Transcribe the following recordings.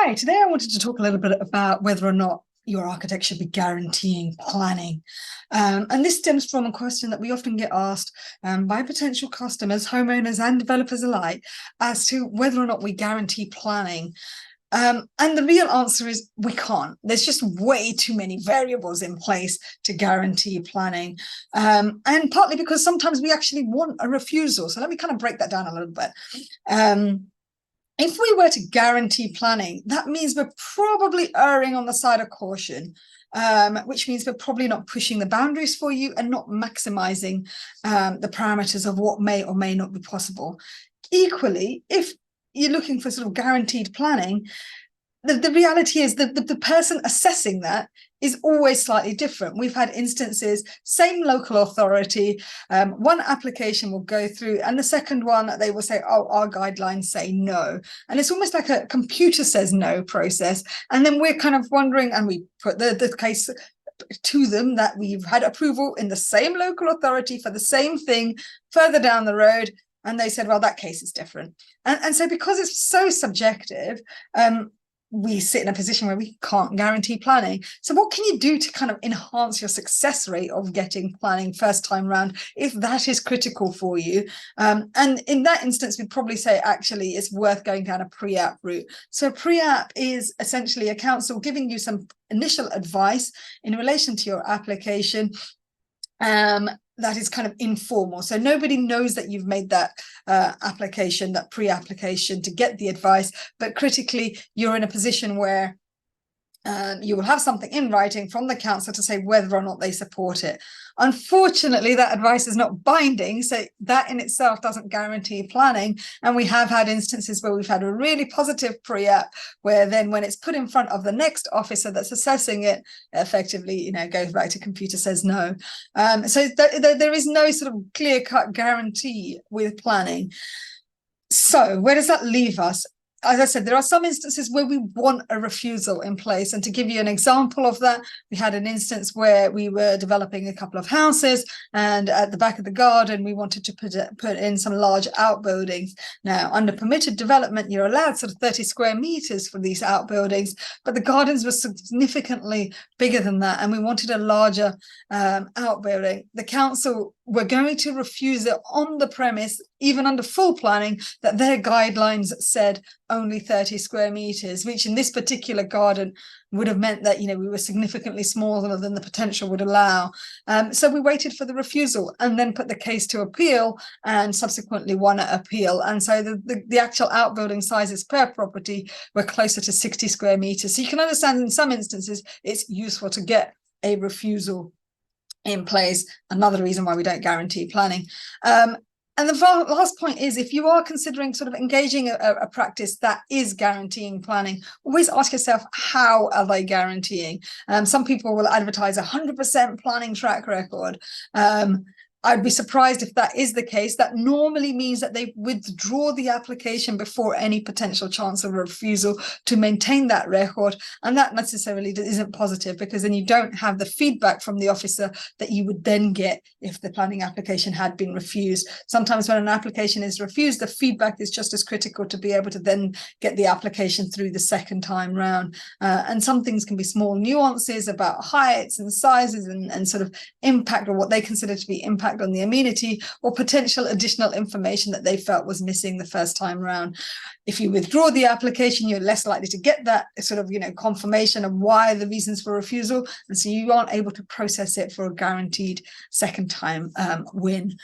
Hi, today I wanted to talk a little bit about whether or not your architect should be guaranteeing planning. And this stems from a question that we often get asked by potential customers, homeowners and developers alike, as to whether or not we guarantee planning. And the real answer is we can't. There's just way too many variables in place to guarantee planning. And partly because sometimes we actually want a refusal. So let me kind of break that down a little bit. If we were to guarantee planning, that means we're probably erring on the side of caution, which means we're probably not pushing the boundaries for you and not maximizing the parameters of what may or may not be possible. Equally, if you're looking for sort of guaranteed planning, the reality is that the person assessing that is always slightly different. We've had instances, same local authority, one application will go through and the second one, they will say, oh, our guidelines say no. And it's almost like a computer says no process. And then we're kind of wondering, and we put the case to them that we've had approval in the same local authority for the same thing further down the road. And they said, well, that case is different. And so because it's so subjective, we sit in a position where we can't guarantee planning. So what can you do to kind of enhance your success rate of getting planning first time round, if that is critical for you? And in that instance, we'd probably say, actually, it's worth going down a pre-app route. So pre-app is essentially a council giving you some initial advice in relation to your application. That is kind of informal. So nobody knows that you've made that application, that pre-application to get the advice, but critically, you're in a position where you will have something in writing from the council to say whether or not they support it. Unfortunately, that advice is not binding, so that in itself doesn't guarantee planning. And we have had instances where we've had a really positive pre-app, where then when it's put in front of the next officer that's assessing it, effectively, goes back to computer says no. So there is no sort of clear-cut guarantee with planning. So where does that leave us? As I said, there are some instances where we want a refusal in place. And to give you an example of that, we had an instance where we were developing a couple of houses, and at the back of the garden, we wanted to put in some large outbuildings. Now, under permitted development, you're allowed sort of 30 square meters for these outbuildings, but the gardens were significantly bigger than that, and we wanted a larger outbuilding. The council were going to refuse it on the premise, even under full planning, that their guidelines said only 30 square meters, which in this particular garden would have meant that, we were significantly smaller than the potential would allow. So we waited for the refusal and then put the case to appeal, and subsequently won an appeal. And so the actual outbuilding sizes per property were closer to 60 square meters. So you can understand in some instances, it's useful to get a refusal in place. Another reason why we don't guarantee planning. And the last point is, if you are considering sort of engaging a practice that is guaranteeing planning, always ask yourself, how are they guaranteeing? Some people will advertise 100% planning track record. I'd be surprised if that is the case. That normally means that they withdraw the application before any potential chance of a refusal to maintain that record. And that necessarily isn't positive, because then you don't have the feedback from the officer that you would then get if the planning application had been refused. Sometimes when an application is refused, the feedback is just as critical to be able to then get the application through the second time round. And some things can be small nuances about heights and sizes and sort of impact, or what they consider to be impact on the amenity, or potential additional information that they felt was missing the first time round. If you withdraw the application, you're less likely to get that sort of confirmation of why the reasons for refusal, and so you aren't able to process it for a guaranteed second time win.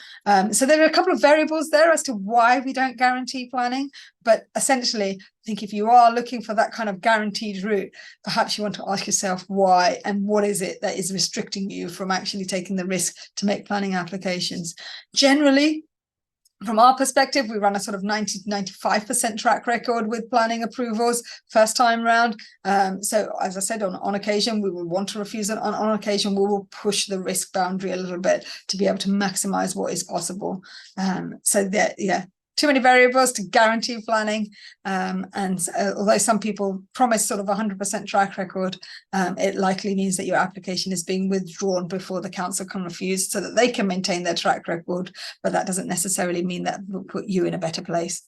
So there are a couple of variables there as to why we don't guarantee planning, but essentially I think if you are looking for that kind of guaranteed route, perhaps you want to ask yourself why, and what is it that is restricting you from actually taking the risk to make planning applications. Generally, from our perspective, we run a sort of 90-95% track record with planning approvals first time round. So as I said, on occasion, we will want to refuse it. On occasion, we will push the risk boundary a little bit to be able to maximize what is possible. So that, yeah, too many variables to guarantee planning. Although some people promise sort of 100% track record, it likely means that your application is being withdrawn before the council can refuse, so that they can maintain their track record. But that doesn't necessarily mean that will put you in a better place.